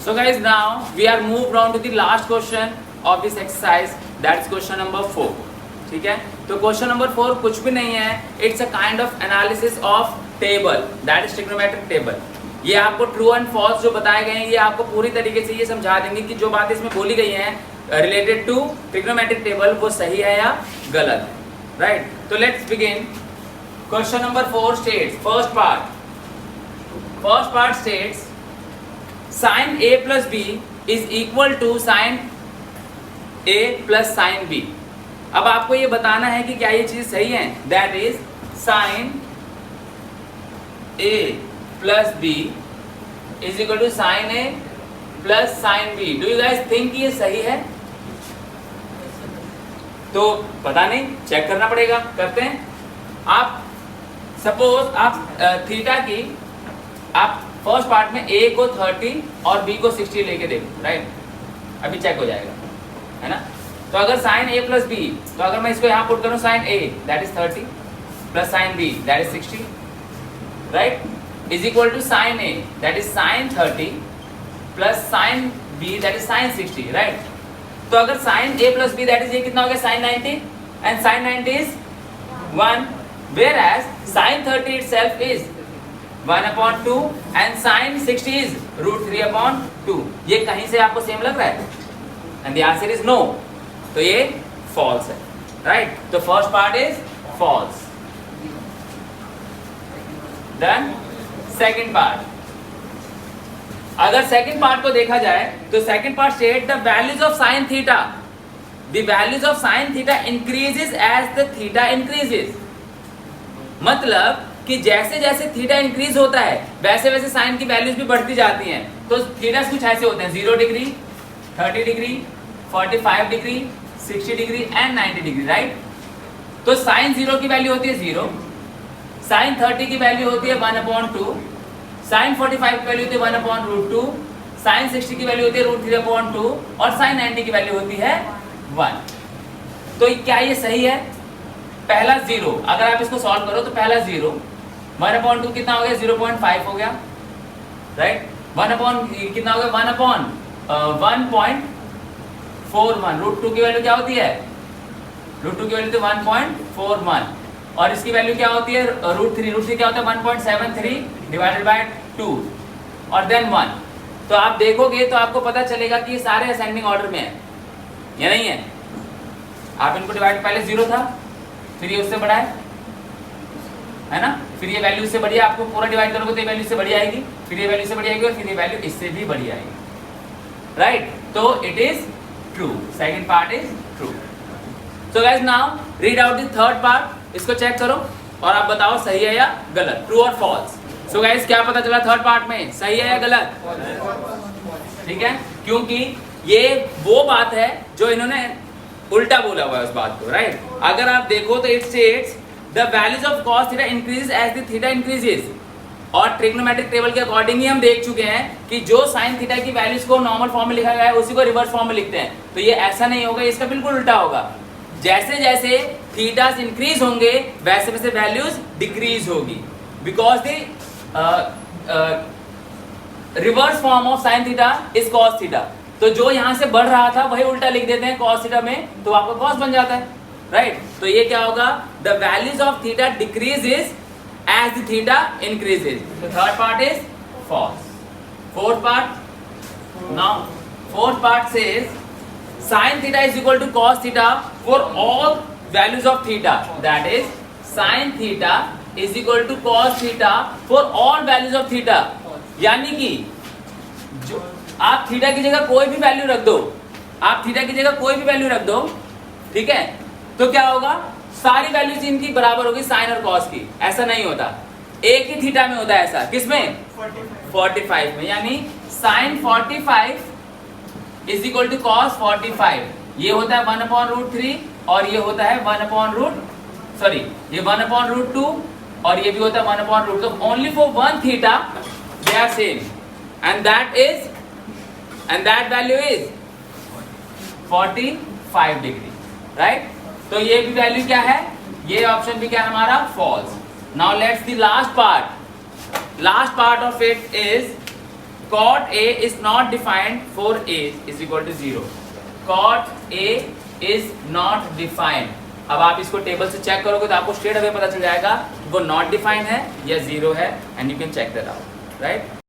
So guys, now we are moved on to the last question of this exercise, that is question number 4. ठीक है, तो question number 4 कुछ भी नहीं है, it's a kind of analysis of table, that is trigonometric table. ये आपको true and false जो बताए गए हैं ये आपको पूरी तरीके से ये समझा देंगे कि जो बातें इसमें बोली गई हैं रिलेटेड टू ट्रिग्नोमेट्रिक टेबल वो सही है या गलत है. राइट, तो let's begin. Question number 4 states, first part states sin a plus b is equal to sin a plus sin b. अब आपको ये बताना है कि क्या ये चीज सही है. That is sin a plus b is equal to sin a plus sin b. Do you guys think ये सही है? तो पता नहीं, चेक करना पड़ेगा. करते हैं. आप सपोज आप थीटा की आप फर्स्ट पार्ट में a को 30 और b को 60 लेके देखो. राइट, अभी चेक हो जाएगा, है ना. तो अगर sin a प्लस b, तो अगर मैं इसको यहाँ पुट करूँ sin a that is 30 plus sin b that is 60, right, is equal to sin a that is sin 30 plus sin b that is sin 60. Right, तो अगर sin a plus b that is ये कितना हो गया sin 90 and sin 90 इज 1, whereas sin 30 itself is 1/2 and sin 60 is √3/2. ये कहीं से आपको सेम लग रहा है? And the answer is no. तो ये फॉल्स है. राइट, तो first part is false. Then second part. अगर सेकंड पार्ट को देखा जाए तो second part state the values of sin theta. The values of sin theta increases as the theta increases. मतलब कि जैसे जैसे थीटा इंक्रीज होता है वैसे वैसे साइन की वैल्यूज भी बढ़ती जाती हैं. तो थीटा कुछ ऐसे होते हैं 0 degree, 30 degree, 45 degree, 60 degree and 90 degree. Right, तो साइन 0 की वैल्यू होती है 0, साइन 30 की वैल्यू होती है 1/2, साइन 45 की वैल्यू होती है 1/√2, साइन 60 की वैल्यू होती है √3/2 और साइन 90 की वैल्यू होती है 1. तो क्या ये सही है? पहला 0, अगर आप इसको सॉल्व करो तो पहला 0, 1/2 कितना हो गया 0.5 हो गया. राइट, 1 कितना हो गया 1/1.41. √2 की वैल्यू क्या होती है? √2 की वैल्यू तो 1.41 और इसकी वैल्यू क्या होती है √3 क्या होता है 1.73 डिवाइडेड बाय 2 और देन 1. तो आप देखोगे तो आपको पता चलेगा कि ये सारे असेंडिंग ऑर्डर में है या नहीं है. आप इनको डिवाइड, पहले 0 था, फिर ये उससे बड़ा है ना, फिर ये वैल्यू इससे बड़ी, आपको पूरा डिवाइड करोगे तो ये वैल्यू इससे बड़ी आएगी, फिर ये वैल्यू इससे बड़ी आएगी और फिर ये वैल्यू इससे भी बड़ी आएगी. राइट, तो it is true. Second part is true. So guys now read out the third part. इसको चेक करो और आप बताओ सही है या गलत, ट्रू और फॉल्स. सो गाइस क्या पता चला थर्ड पार्ट में, सही है या गलत? ठीक है, क्योंकि ये वो बात है जो इन्होंने उल्टा बोला हुआ है उस बात को. राइट, अगर आप देखो तो it states the values of cos theta increases as the theta increases. और ट्रिग्नोमेट्रिक टेबल के अकॉर्डिंग ही हम देख चुके हैं कि जो sin थीटा की वैल्यूज को नॉर्मल फॉर्म में लिखा गया है उसी को रिवर्स फॉर्म में लिखते हैं. तो ये ऐसा नहीं होगा, इसका बिल्कुल उल्टा होगा. जैसे जैसे थीटास इंक्रीज होंगे वैसे वैसे वैल्यूज डिक्रीज होगी, because the reverse form of sin theta is cos theta. तो जो यहां से बढ़ रहा था वही उल्टा लिख देते हैं cos थीटा में, तो आपका cos बन जाता है. राइट, तो ये क्या होगा, the values of theta decreases as the theta increases. तो third part is false. Fourth part, now fourth part says sin theta is equal to cos theta for all values of theta. That is sin theta is equal to cos theta for all values of theta. यानी कि जो आप theta की जगह कोई भी value रख दो, आप थीटा की जगह कोई भी वैल्यू रख दो, ठीक है, तो क्या होगा, सारी वैल्यूज इनकी बराबर होगी साइन और कॉस की. ऐसा नहीं होता, एक ही थीटा में होता है ऐसा. किसमें? 45 में. यानी sine 45 is equal to cos 45. ये होता है 1/√3 और ये होता है 1/2 और ये भी होता है 1/√. तो only for one theta they are same and that value is 45 degree. Right, तो ये भी वैल्यू क्या है, ये ऑप्शन भी क्या है हमारा, false. Now let's the last part. Last part of it is cot A is not defined for A is equal to 0. cot A is not defined. अब आप इसको टेबल से चेक करोगे तो आपको स्ट्रेट अवे पता चल जाएगा वो नॉट डिफाइंड है या 0 है, and you can check that out, right.